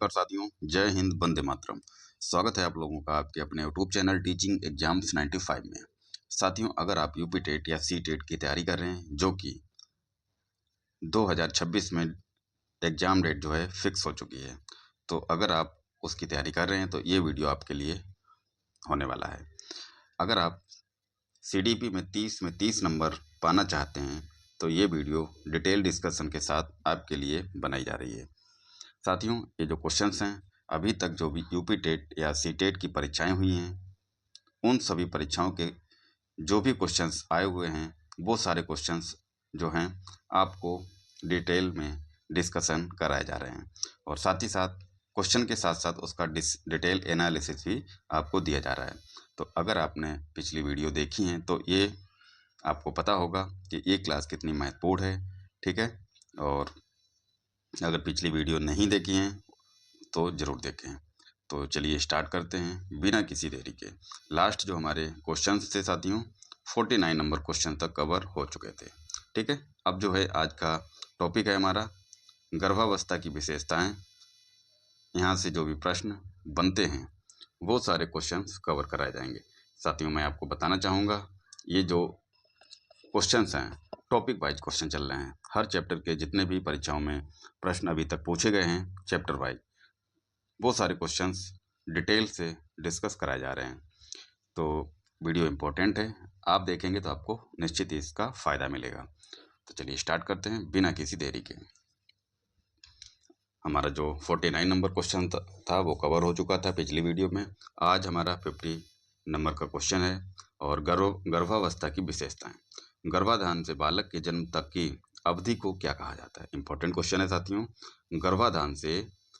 नमस्कार साथियों, जय हिंद, वंदे मातरम। स्वागत है आप लोगों का आपके अपने यूट्यूब चैनल टीचिंग एग्जाम्स 95 में। साथियों, अगर आप यूपी टेट या सी टेट की तैयारी कर रहे हैं जो कि 2026 में एग्जाम डेट जो है फिक्स हो चुकी है, तो अगर आप उसकी तैयारी कर रहे हैं तो ये वीडियो आपके लिए होने वाला है। अगर आप सीडीपी में 30 नंबर पाना चाहते हैं तो ये वीडियो डिटेल डिस्कशन के साथ आपके लिए बनाई जा रही है। साथियों, ये जो क्वेश्चंस हैं, अभी तक जो भी यूपी टेट या सी टेट की परीक्षाएं हुई हैं, उन सभी परीक्षाओं के जो भी क्वेश्चंस आए हुए हैं, वो सारे क्वेश्चंस जो हैं आपको डिटेल में डिस्कशन कराए जा रहे हैं और साथ ही साथ क्वेश्चन के साथ साथ उसका डिटेल एनालिसिस भी आपको दिया जा रहा है। तो अगर आपने पिछली वीडियो देखी हैं तो ये आपको पता होगा कि ये क्लास कितनी महत्वपूर्ण है। ठीक है, और अगर पिछली वीडियो नहीं देखी हैं तो ज़रूर देखें। तो चलिए स्टार्ट करते हैं बिना किसी देरी के। लास्ट जो हमारे क्वेश्चंस थे साथियों, 49 नंबर क्वेश्चन तक कवर हो चुके थे। ठीक है, अब जो है आज का टॉपिक है हमारा गर्भावस्था की विशेषताएं। यहाँ से जो भी प्रश्न बनते हैं वो सारे क्वेश्चंस कवर कराए जाएंगे। साथियों, मैं आपको बताना चाहूँगा, ये जो क्वेश्चंस हैं टॉपिक वाइज क्वेश्चन चल रहे हैं। हर चैप्टर के जितने भी परीक्षाओं में प्रश्न अभी तक पूछे गए हैं चैप्टर वाइज, वो सारे क्वेश्चंस डिटेल से डिस्कस कराए जा रहे हैं। तो वीडियो इम्पोर्टेंट है, आप देखेंगे तो आपको निश्चित ही इसका फ़ायदा मिलेगा। तो चलिए स्टार्ट करते हैं बिना किसी देरी के। हमारा जो 49 नंबर क्वेश्चन था वो कवर हो चुका था पिछली वीडियो में। आज हमारा 50 नंबर का क्वेश्चन है और गर्भावस्था की विशेषताएं। गर्भाधान से बालक के जन्म तक की अवधि को क्या कहा जाता है? इंपॉर्टेंट क्वेश्चन है साथियों। गर्भाधान से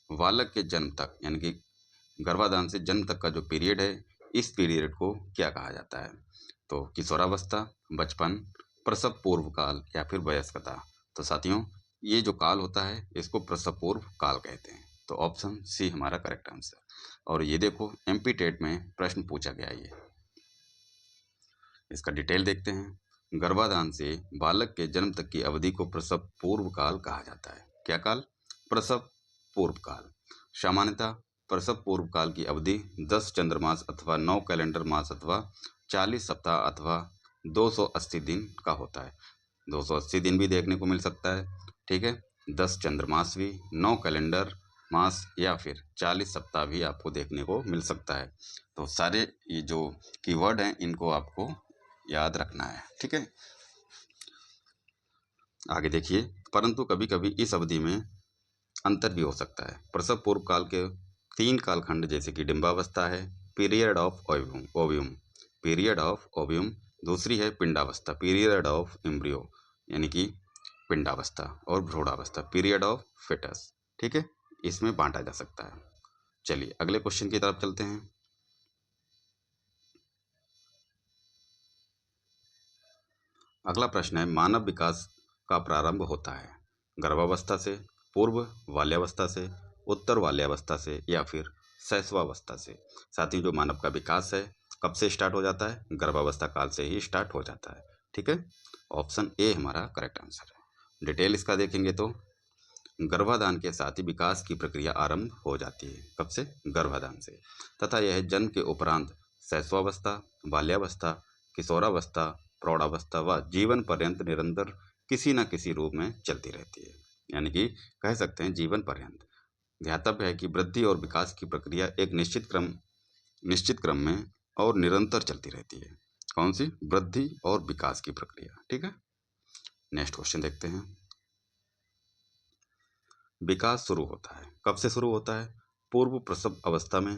बालक के जन्म तक, यानी कि गर्भाधान से जन्म तक का जो पीरियड है, इस पीरियड को क्या कहा जाता है? तो किशोरावस्था, बचपन, प्रसव पूर्व काल या फिर वयस्कता। तो साथियों, ये जो काल होता है इसको प्रसव पूर्व काल कहते हैं। तो ऑप्शन सी हमारा करेक्ट आंसर। और ये देखो एमपी टेट में प्रश्न पूछा गया है। ये इसका डिटेल देखते हैं। गर्भाधान से बालक के जन्म तक की अवधि को प्रसव पूर्व काल कहा जाता है। क्या काल? प्रसव पूर्व काल। सामान्यतः प्रसव पूर्व काल की अवधि 10 चंद्रमास अथवा 9 कैलेंडर मास अथवा 40 सप्ताह अथवा 280 दिन का होता है। 280 दिन भी देखने को मिल सकता है। ठीक है, 10 चंद्रमास भी, 9 कैलेंडर मास या फिर 40 सप्ताह भी आपको देखने को मिल सकता है। तो सारे ये जो कीवर्ड हैं इनको आपको याद रखना है। ठीक है, आगे देखिए। परंतु कभी कभी इस अवधि में अंतर भी हो सकता है। प्रसव पूर्व काल के 3 कालखंड जैसे कि डिंबावस्था है, पीरियड ऑफ ओवियम, पीरियड ऑफ ओवियम। दूसरी है पिंडावस्था, पीरियड ऑफ एम्ब्रियो, यानी कि पिंडावस्था, और भ्रूणावस्था, पीरियड ऑफ फेटस। ठीक है, इसमें बांटा जा सकता है। चलिए अगले क्वेश्चन की तरफ चलते हैं। अगला प्रश्न है, मानव विकास का प्रारंभ होता है गर्भावस्था से, पूर्व बाल्यावस्था से, उत्तर बाल्यावस्था से या फिर शैशवावस्था से। साथ ही जो मानव का विकास है कब से स्टार्ट हो जाता है? गर्भावस्था काल से ही स्टार्ट हो जाता है। ठीक है, ऑप्शन ए हमारा करेक्ट आंसर है। डिटेल इसका देखेंगे तो गर्भाधान के साथ ही विकास की प्रक्रिया आरंभ हो जाती है। कब से? गर्भाधान से। तथा यह जन्म के उपरांत शैशवावस्था, बाल्यावस्था, किशोरावस्था, प्रौढ़ावस्था व जीवन पर्यंत निरंतर किसी न किसी रूप में चलती रहती है। यानी कि कह सकते हैं जीवन पर्यंत। ध्यातव्य है कि वृद्धि और विकास की प्रक्रिया एक निश्चित क्रम में और निरंतर चलती रहती है। कौन सी? वृद्धि और विकास की प्रक्रिया। ठीक है, नेक्स्ट क्वेश्चन देखते हैं। विकास शुरू होता है कब से शुरू होता है? पूर्व प्रसव अवस्था में,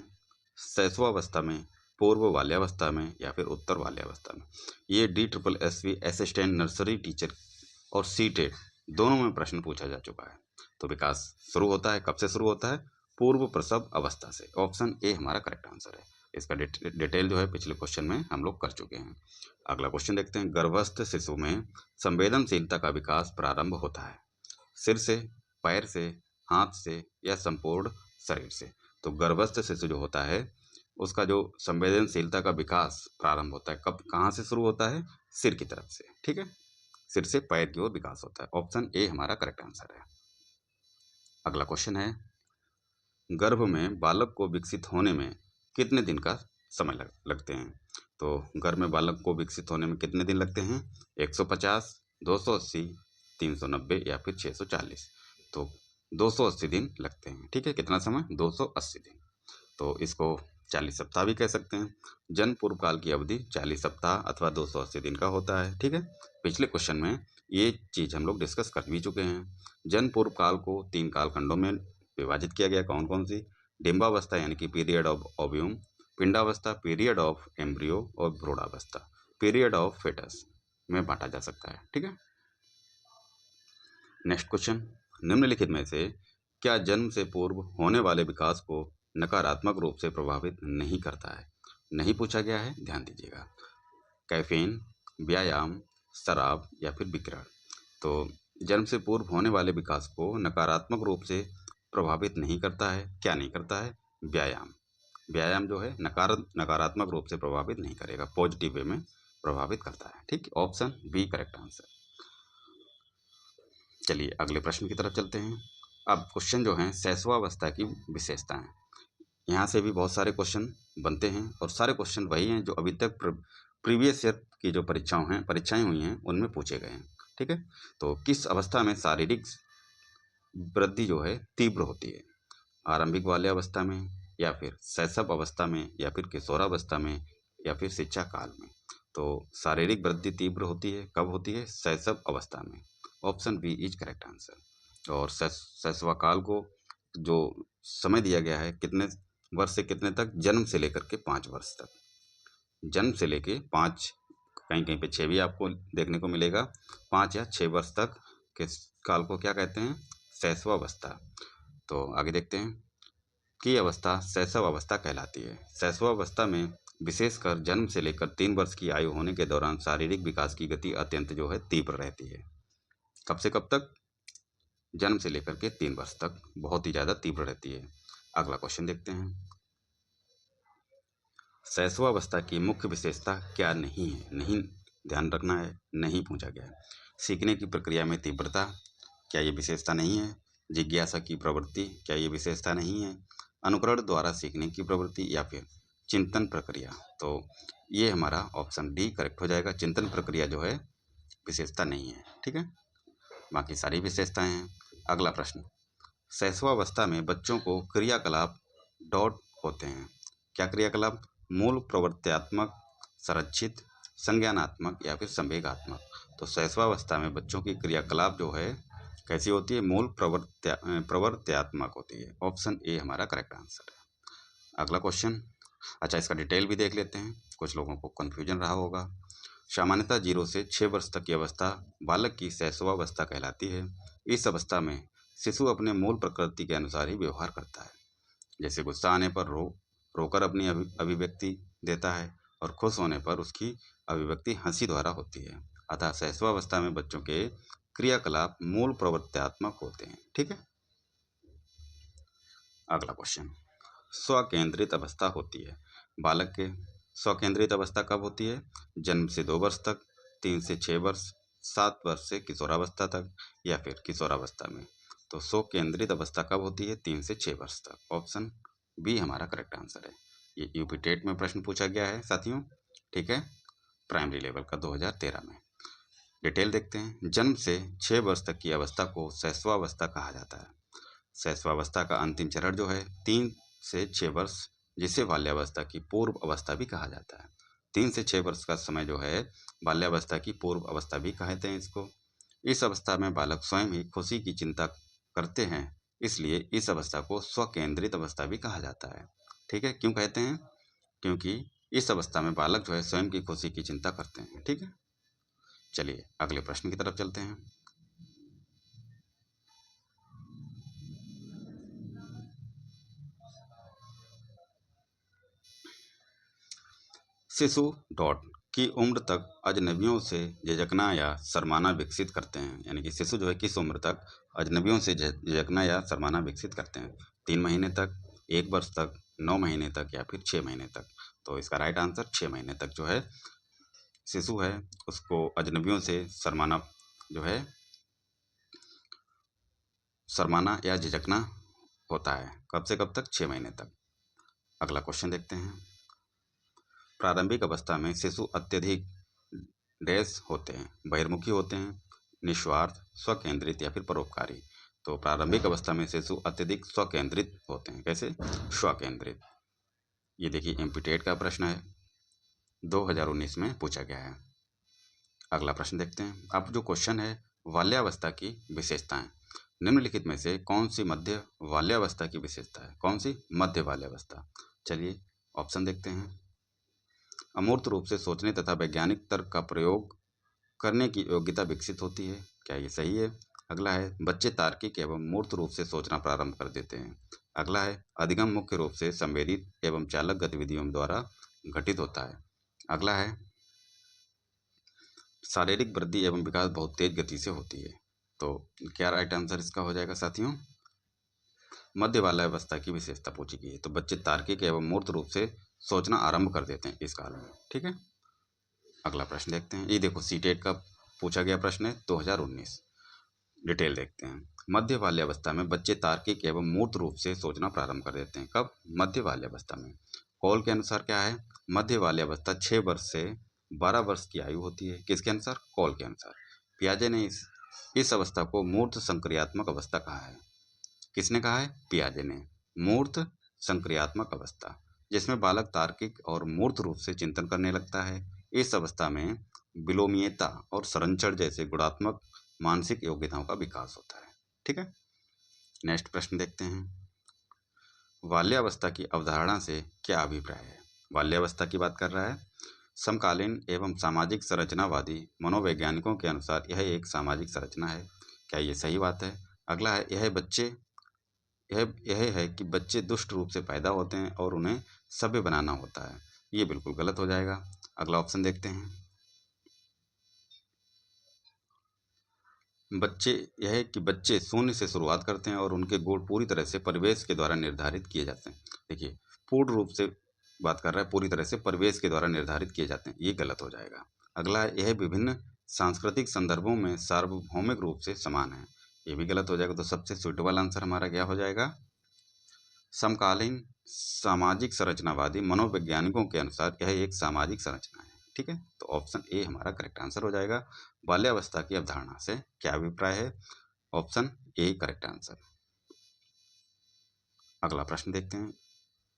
शैशवावस्था में, पूर्व बाल्यावस्था में या फिर उत्तर बाल्यावस्था में। ये DSSSB असिस्टेंट नर्सरी टीचर और सी टेट दोनों में प्रश्न पूछा जा चुका है। तो विकास शुरू होता है कब से? शुरू होता है पूर्व प्रसव अवस्था से। ऑप्शन ए हमारा करेक्ट आंसर है। इसका डिटेल जो है पिछले क्वेश्चन में हम लोग कर चुके हैं। अगला क्वेश्चन देखते हैं। गर्भस्थ शिशु में संवेदनशीलता का विकास प्रारंभ होता है सिर से, पैर से, हाथ से या संपूर्ण शरीर से। तो गर्भस्थ शिशु जो होता है उसका जो संवेदनशीलता का विकास प्रारंभ होता है कब, कहाँ से शुरू होता है? सिर की तरफ से। ठीक है, सिर से पैर की ओर विकास होता है। ऑप्शन ए हमारा करेक्ट आंसर है। अगला क्वेश्चन है, गर्भ में बालक को विकसित होने में कितने दिन का समय लगते हैं? तो गर्भ में बालक को विकसित होने में कितने दिन लगते हैं? 150, 280, 390 या फिर 640। तो 280 दिन लगते हैं। ठीक है, कितना समय? 280 दिन। तो इसको 40 सप्ताह भी कह सकते हैं। जन्म पूर्व काल की अवधि 40 सप्ताह अथवा 280 दिन का होता है। ठीक है, पिछले क्वेश्चन में ये चीज़ हम लोग डिस्कस कर भी चुके हैं। जन्म पूर्व काल को 3 कालखंडों में विभाजित किया गया। कौन कौन सी? डिंबावस्था यानी कि पीरियड ऑफ ओव्यूम, पिंडावस्था पीरियड ऑफ एम्ब्रियो और भ्रूणावस्था पीरियड ऑफ फेटस में बांटा जा सकता है। ठीक है, नेक्स्ट क्वेश्चन, निम्नलिखित में से क्या जन्म से पूर्व होने वाले विकास को नकारात्मक रूप से प्रभावित नहीं करता है? नहीं पूछा गया है, ध्यान दीजिएगा। कैफीन, व्यायाम, शराब या फिर विकिरण। तो जन्म से पूर्व होने वाले विकास को नकारात्मक रूप से प्रभावित नहीं करता है। क्या नहीं करता है? व्यायाम। व्यायाम जो है नकारात्मक रूप से प्रभावित नहीं करेगा, पॉजिटिव वे में प्रभावित करता है। ठीक, ऑप्शन बी करेक्ट आंसर। चलिए अगले प्रश्न की तरफ चलते हैं। अब क्वेश्चन जो हैं शैशवावस्था की विशेषताएं, यहाँ से भी बहुत सारे क्वेश्चन बनते हैं और सारे क्वेश्चन वही हैं जो अभी तक प्रीवियस ईयर की जो परीक्षाएं हुई हैं उनमें पूछे गए हैं। ठीक है, तो किस अवस्था में शारीरिक वृद्धि जो है तीव्र होती है? आरंभिक बाल्यावस्था में, या फिर शैशव अवस्था में, या फिर किशोरावस्था में, या फिर शिक्षा काल में? तो शारीरिक वृद्धि तीव्र होती है कब होती है? शैशव अवस्था में। Option B is correct answer. और शैशवाकाल को जो समय दिया गया है कितने वर्ष से कितने तक? जन्म से लेकर के 5 वर्ष तक। जन्म से लेके 5, कहीं कहीं पे 6 भी आपको देखने को मिलेगा। 5 या 6 वर्ष तक के काल को क्या कहते हैं? शैशवावस्था। तो आगे देखते हैं की अवस्था शैशव अवस्था कहलाती है। शैशवावस्था में विशेषकर जन्म से लेकर 3 वर्ष की आयु होने के दौरान शारीरिक विकास की गति अत्यंत जो है तीव्र रहती है। कब से कब तक? जन्म से लेकर के 3 वर्ष तक बहुत ही ज़्यादा तीव्र रहती है। अगला क्वेश्चन देखते हैं, शैशवावस्था की मुख्य विशेषता क्या नहीं है? नहीं, ध्यान रखना है, नहीं पूछा गया है। सीखने की प्रक्रिया में तीव्रता, क्या ये विशेषता नहीं है? जिज्ञासा की प्रवृत्ति, क्या ये विशेषता नहीं है? अनुकरण द्वारा सीखने की प्रवृत्ति, या फिर चिंतन प्रक्रिया? तो ये हमारा ऑप्शन डी करेक्ट हो जाएगा। चिंतन प्रक्रिया जो है विशेषता नहीं है। ठीक है, बाकी सारी विशेषताएं हैं। अगला प्रश्न, शैशवावस्था में बच्चों को क्रियाकलाप डॉट होते हैं। क्या क्रियाकलाप? मूल प्रवृत्त्यात्मक, संरक्षित, संज्ञानात्मक या फिर संवेगात्मक? तो शैशवावस्था में बच्चों की क्रियाकलाप जो है कैसी होती है? मूल प्रवृत्त्यात्मक होती है। ऑप्शन ए हमारा करेक्ट आंसर है। अगला क्वेश्चन, अच्छा इसका डिटेल भी देख लेते हैं, कुछ लोगों को कन्फ्यूजन रहा होगा। सामान्यतः 0 से 6 वर्ष तक की अवस्था बालक की शैशवावस्था कहलाती है। इस अवस्था में शिशु अपने मूल प्रकृति के अनुसार ही व्यवहार करता है। जैसे गुस्सा आने पर रोकर अपनी अभिव्यक्ति देता है और खुश होने पर उसकी अभिव्यक्ति हंसी द्वारा होती है। अतः शैशवावस्था में बच्चों के क्रियाकलाप मूल प्रवृत्त्यात्मक होते हैं। ठीक है, अगला क्वेश्चन, स्वकेंद्रित अवस्था होती है बालक के। स्वकेंद्रित अवस्था कब होती है? जन्म से 2 वर्ष तक, 3 से 6 वर्ष, 7 वर्ष से किशोरावस्था तक, या फिर किशोरावस्था में? तो स्वकेंद्रित अवस्था कब होती है? 3 से 6 वर्ष तक। ऑप्शन बी हमारा करेक्ट आंसर है। ये यूपी टेट में प्रश्न पूछा गया है साथियों। ठीक है, प्राइमरी लेवल का 2013 में। डिटेल देखते हैं, जन्म से 6 वर्ष तक की अवस्था को शैशवावस्था कहा जाता है। शैशवावस्था का अंतिम चरण जो है 3 से 6 वर्ष, जिसे बाल्यावस्था की पूर्व अवस्था भी कहा जाता है। 3 से 6 वर्ष का समय जो है बाल्यावस्था की पूर्व अवस्था भी कहते हैं इसको। इस अवस्था में बालक स्वयं ही खुशी की चिंता करते हैं, इसलिए इस अवस्था को स्वकेंद्रित अवस्था भी कहा जाता है। ठीक है, क्यों कहते हैं? क्योंकि इस अवस्था में बालक जो है स्वयं की खुशी की चिंता करते हैं। ठीक है, चलिए अगले प्रश्न की तरफ चलते हैं। शिशु डॉट की उम्र तक अजनबियों से झिझकना या शर्माना विकसित करते हैं। यानी कि शिशु जो है किस उम्र तक अजनबियों से झिझकना या शर्माना विकसित करते हैं? 3 महीने तक, 1 वर्ष तक, 9 महीने तक, या फिर 6 महीने तक? तो इसका राइट आंसर 6 महीने तक जो है शिशु है उसको अजनबियों से शर्माना जो है शर्माना या झिझकना होता है। कब से कब तक? 6 महीने तक। अगला क्वेश्चन देखते हैं। प्रारंभिक अवस्था में शिशु अत्यधिक डैश होते हैं, बहिर्मुखी होते हैं, निस्वार्थ, स्वकेंद्रित या फिर परोपकारी। तो प्रारंभिक अवस्था में शिशु अत्यधिक स्वकेंद्रित होते हैं। कैसे? स्वकेंद्रित। ये देखिए एमपीटेट का प्रश्न है, 2019 में पूछा गया है। अगला प्रश्न देखते हैं। अब जो क्वेश्चन है, बाल्यावस्था की विशेषताएं। निम्नलिखित में से कौन सी मध्य बाल्यावस्था की विशेषता है? कौन सी? मध्य बाल्यावस्था। चलिए ऑप्शन देखते हैं। अमूर्त रूप से सोचने तथा वैज्ञानिक तर्क का प्रयोग करने की योग्यता विकसित होती है। क्या ये सही है? अगला है, बच्चे तार्किक एवं मूर्त रूप से सोचना प्रारंभ कर देते हैं। अगला है, अधिगम मुख्य रूप से संवेदित एवं चालक गतिविधियों द्वारा घटित होता है। अगला है, शारीरिक वृद्धि एवं विकास बहुत तेज गति से होती है। तो क्या राइट आंसर इसका हो जाएगा साथियों? मध्य बाल्यावस्था की विशेषता पूछी गई है। तो बच्चे तार्किक एवं मूर्त रूप से सोचना आरंभ कर देते हैं इस काल में। ठीक है, अगला प्रश्न देखते हैं। ये देखो सीटेट का पूछा गया प्रश्न है, 2019। डिटेल देखते हैं। मध्य बाल्यावस्था में बच्चे तार्किक एवं मूर्त रूप से सोचना प्रारंभ कर देते हैं। कब? मध्य बाल्यावस्था में। कॉल के अनुसार क्या है? मध्य बाल्यावस्था 6 वर्ष से 12 वर्ष की आयु होती है। किसके अनुसार? कॉल के अनुसार। पियाजे ने इस अवस्था को मूर्त संक्रियात्मक अवस्था कहा है। किसने कहा है? पियाजे ने। मूर्त संक्रियात्मक अवस्था, जिसमें बालक तार्किक और मूर्त रूप से चिंतन करने लगता है। इस अवस्था में विलोमीयता और संरक्षण जैसे गुणात्मक मानसिक योग्यताओं का विकास होता है। ठीक है, नेक्स्ट प्रश्न देखते हैं। बाल्यावस्था की अवधारणा से क्या अभिप्राय है? बाल्यावस्था की बात कर रहा है। समकालीन एवं सामाजिक संरचनावादी मनोवैज्ञानिकों के अनुसार यह एक सामाजिक संरचना है। क्या ये सही बात है? अगला है, यह है कि बच्चे दुष्ट रूप से पैदा होते हैं और उन्हें सभ्य बनाना होता है। ये बिल्कुल गलत हो जाएगा। अगला ऑप्शन देखते हैं। यह है कि बच्चे शून्य से शुरुआत करते हैं और उनके गुण पूरी तरह से परिवेश के द्वारा निर्धारित किए जाते हैं। देखिए, पूर्ण रूप से बात कर रहा है, पूरी तरह से परिवेश के द्वारा निर्धारित किए जाते हैं। ये गलत हो जाएगा। अगला है, यह विभिन्न सांस्कृतिक संदर्भों में सार्वभौमिक रूप से समान है। ये भी गलत हो जाएगा। तो सबसे सुटेबल आंसर हमारा क्या हो जाएगा? समकालीन सामाजिक संरचनावादी मनोवैज्ञानिकों के अनुसार यह एक सामाजिक संरचना है। ठीक है, तो ऑप्शन ए हमारा करेक्ट आंसर हो जाएगा। बाल्यावस्था की अवधारणा से क्या अभिप्राय है? Option A correct answer. अगला प्रश्न देखते हैं।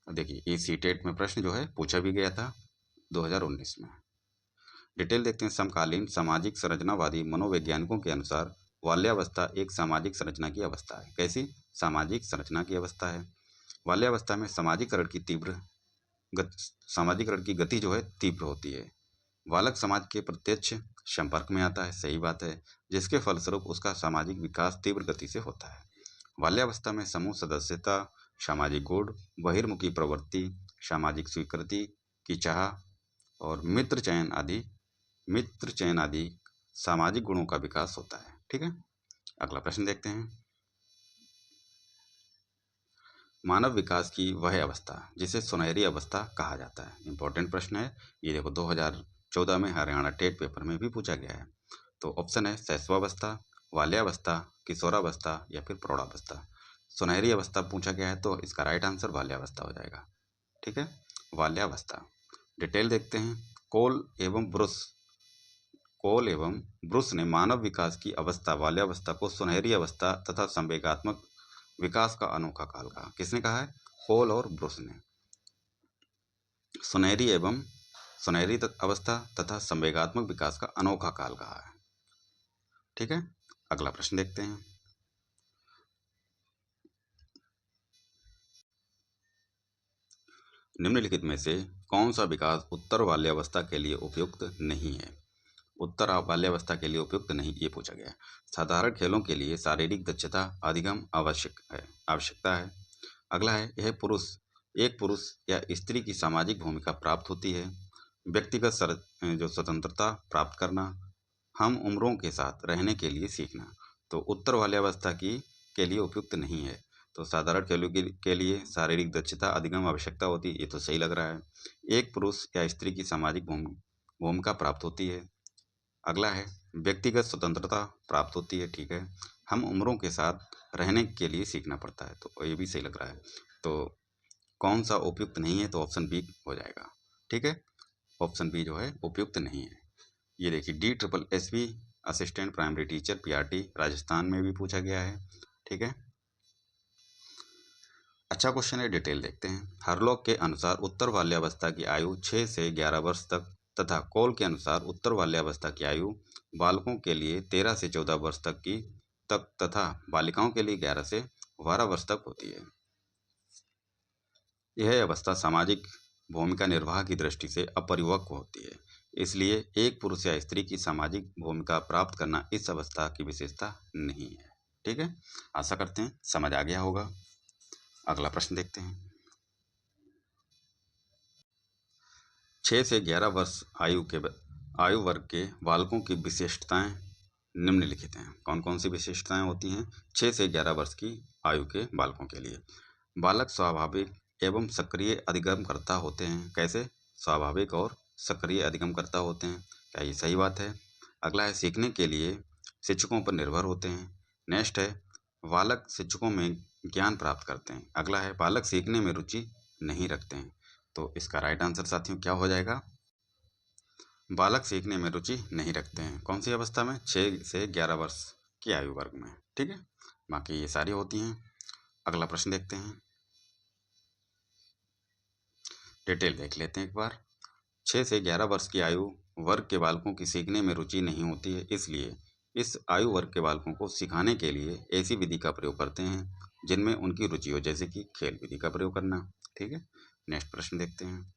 देखिए, ये सीटेट में प्रश्न जो है पूछा भी गया था 2019 में। डिटेल देखते हैं। समकालीन सामाजिक संरचनावादी मनोवैज्ञानिकों के अनुसार बाल्यावस्था एक सामाजिक संरचना की अवस्था है। कैसी? सामाजिक संरचना की अवस्था है। बाल्यावस्था में सामाजिकरण की गति जो है तीव्र होती है। बालक समाज के प्रत्यक्ष संपर्क में आता है। सही बात है, जिसके फलस्वरूप उसका सामाजिक विकास तीव्र गति से होता है। बाल्यावस्था में समूह सदस्यता, सामाजिक गुण, बहिर्मुखी प्रवृत्ति, सामाजिक स्वीकृति की चाह और मित्र चयन आदि सामाजिक गुणों का विकास होता है। ठीक है, अगला प्रश्न देखते हैं। मानव विकास की वह अवस्था जिसे सुनहरी अवस्था कहा जाता है। इंपॉर्टेंट प्रश्न है ये। देखो 2014 में हरियाणा टेट पेपर में भी पूछा गया है। तो ऑप्शन है शैशवावस्था, बाल्यावस्था, किशोरावस्था या फिर प्रौढ़ावस्था। सुनहरी अवस्था पूछा गया है तो इसका राइट आंसर बाल्यावस्था हो जाएगा। ठीक है, बाल्यावस्था। डिटेल देखते हैं। कोल एवं ब्रुस ने मानव विकास की अवस्था बाल्यावस्था को सुनहरी अवस्था तथा संवेगात्मक विकास का अनोखा काल कहा। किसने कहा है? कोल और ब्रुस ने। सुनहरी अवस्था तथा संवेगात्मक विकास का अनोखा काल कहा है। ठीक है, अगला प्रश्न देखते हैं। निम्नलिखित में से कौन सा विकास उत्तर बाल्यावस्था के लिए उपयुक्त नहीं है? उत्तर बाल्यावस्था के लिए उपयुक्त नहीं, ये पूछा गया है। साधारण खेलों के लिए शारीरिक दक्षता अधिगम आवश्यकता है। अगला है, एक पुरुष या स्त्री की सामाजिक भूमिका प्राप्त होती है। व्यक्तिगत जो स्वतंत्रता प्राप्त करना, हम उम्रों के साथ रहने के लिए सीखना। तो उत्तर बाल्यावस्था के लिए उपयुक्त नहीं है। तो साधारण खेलों के लिए शारीरिक दक्षता अधिगम आवश्यकता होती है, ये तो सही लग रहा है। एक पुरुष या स्त्री की सामाजिक भूमिका प्राप्त होती है। अगला है, व्यक्तिगत स्वतंत्रता प्राप्त होती है। ठीक है, हम उम्रों के साथ रहने के लिए सीखना पड़ता है। तो ये भी सही लग रहा है। तो कौन सा उपयुक्त नहीं है, तो ऑप्शन बी हो जाएगा। ठीक है, ऑप्शन बी जो है उपयुक्त नहीं है। ये देखिए DSSB assistant primary teacher PRT Rajasthan में भी पूछा गया है। ठीक है, अच्छा क्वेश्चन है, डिटेल देखते हैं। हरलॉक के अनुसार उत्तर बाल्यावस्था की आयु 6 से 11 वर्ष तक तथा कॉल के अनुसार उत्तर बाल्यावस्था की आयु बालकों के लिए 13 से 14 वर्ष तक तथा बालिकाओं के लिए 11 से 12 वर्ष तक होती है। यह अवस्था सामाजिक भूमिका निर्वाह की दृष्टि से अपरिपक्व होती है। इसलिए एक पुरुष या स्त्री की सामाजिक भूमिका प्राप्त करना इस अवस्था की विशेषता नहीं है। ठीक है, आशा करते हैं समझ आ गया होगा। अगला प्रश्न देखते हैं। 6 से 11 वर्ष आयु वर्ग के बालकों की विशेषताएं निम्नलिखित हैं। कौन कौन सी विशेषताएं होती हैं 6 से 11 वर्ष की आयु के बालकों के लिए? बालक स्वाभाविक एवं सक्रिय अधिगमकर्ता होते हैं। कैसे? स्वाभाविक और सक्रिय अधिगमकर्ता होते हैं। क्या ये सही बात है? अगला है सीखने के लिए शिक्षकों पर निर्भर होते हैं। नेक्स्ट है बालक शिक्षकों में ज्ञान प्राप्त करते हैं। अगला है बालक सीखने में रुचि नहीं रखते हैं। तो इसका राइट आंसर साथियों क्या हो जाएगा? बालक सीखने में रुचि नहीं रखते हैं। कौन सी अवस्था में? 6 से 11 वर्ष की आयु वर्ग में। ठीक है, बाकी ये सारी होती हैं। अगला प्रश्न देखते हैं, डिटेल देख लेते हैं एक बार। 6 से 11 वर्ष की आयु वर्ग के बालकों की सीखने में रुचि नहीं होती है, इसलिए इस आयु वर्ग के बालकों को सिखाने के लिए ऐसी विधि का प्रयोग करते हैं जिनमें उनकी रुचि हो, जैसे कि खेल विधि का प्रयोग करना। ठीक है, नेक्स्ट प्रश्न देखते हैं।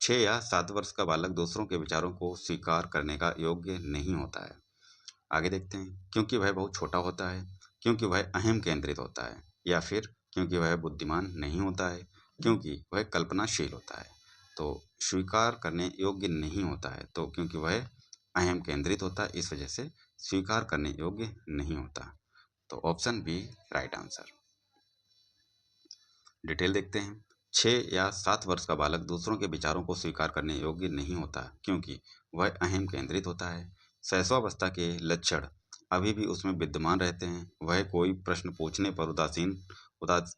6 या 7 वर्ष का बालक दूसरों के विचारों को स्वीकार करने का योग्य नहीं होता है। आगे देखते हैं, क्योंकि वह बहुत छोटा होता है, क्योंकि वह अहम केंद्रित होता है, या फिर क्योंकि वह बुद्धिमान नहीं होता है, क्योंकि वह कल्पनाशील होता है। तो स्वीकार करने योग्य नहीं होता है, तो क्योंकि वह अहम केंद्रित होता है इस वजह से स्वीकार करने योग्य नहीं होता। तो option B right answer. Detail देखते हैं। 6 या 7 वर्ष का बालक दूसरों के विचारों को स्वीकार करने योग्य नहीं होता, क्योंकि वह अहम केंद्रित होता है। शैशवावस्था के लक्षण अभी भी उसमें विद्यमान रहते हैं। वह कोई प्रश्न पूछने पर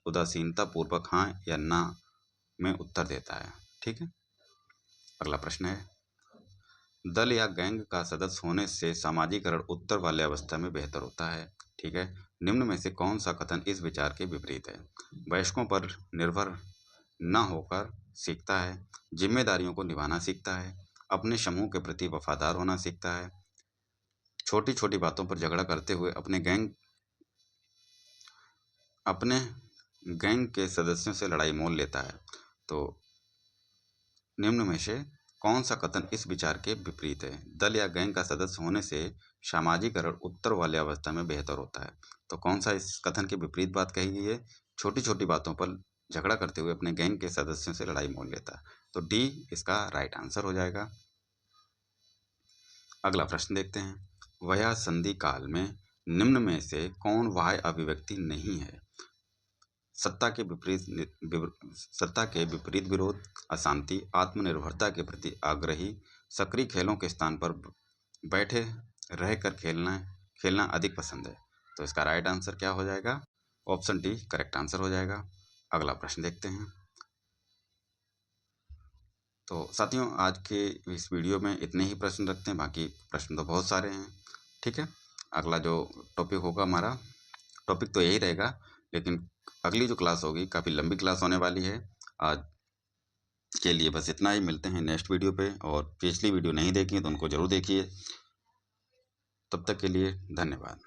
उदासीनता पूर्वक हाँ या ना में उत्तर देता है। ठीक है, अगला प्रश्न है, दल या गैंग का सदस्य होने से सामाजिकरण उत्तर बाल्यावस्था में बेहतर होता है। ठीक है, निम्न में से कौन सा कथन इस विचार के विपरीत है? वयस्कों पर निर्भर न होकर सीखता है, जिम्मेदारियों को निभाना सीखता है, अपने समूह के प्रति वफादार होना सीखता है, छोटी छोटी बातों पर झगड़ा करते हुए अपने गैंग के सदस्यों से लड़ाई मोल लेता है। तो निम्न में से कौन सा कथन इस विचार के विपरीत है? दल या गैंग का सदस्य होने से सामाजिकरण उत्तर बाल्यावस्था में बेहतर होता है। तो कौन सा इस कथन के विपरीत बात कही गई है? छोटी छोटी बातों पर झगड़ा करते हुए अपने गैंग के सदस्यों से लड़ाई मोल लेता है। तो डी इसका राइट आंसर हो जाएगा। अगला प्रश्न देखते हैं, वह संधि काल में निम्न में से कौन बाह्य अभिव्यक्ति नहीं है? सत्ता के विपरीत विरोध, अशांति, आत्मनिर्भरता के प्रति आग्रही, सक्रिय खेलों के स्थान पर बैठे रहकर खेलना अधिक पसंद है। तो इसका राइट आंसर क्या हो जाएगा? ऑप्शन डी करेक्ट आंसर हो जाएगा। अगला प्रश्न देखते हैं। तो साथियों आज के इस वीडियो में इतने ही प्रश्न रखते हैं, बाकी प्रश्न तो बहुत सारे हैं। ठीक है, अगला जो टॉपिक होगा हमारा, टॉपिक तो यही रहेगा, लेकिन अगली जो क्लास होगी काफ़ी लंबी क्लास होने वाली है। आज के लिए बस इतना ही, मिलते हैं नेक्स्ट वीडियो पे। और पिछली वीडियो नहीं देखी तो उनको ज़रूर देखिए। तब तक के लिए धन्यवाद।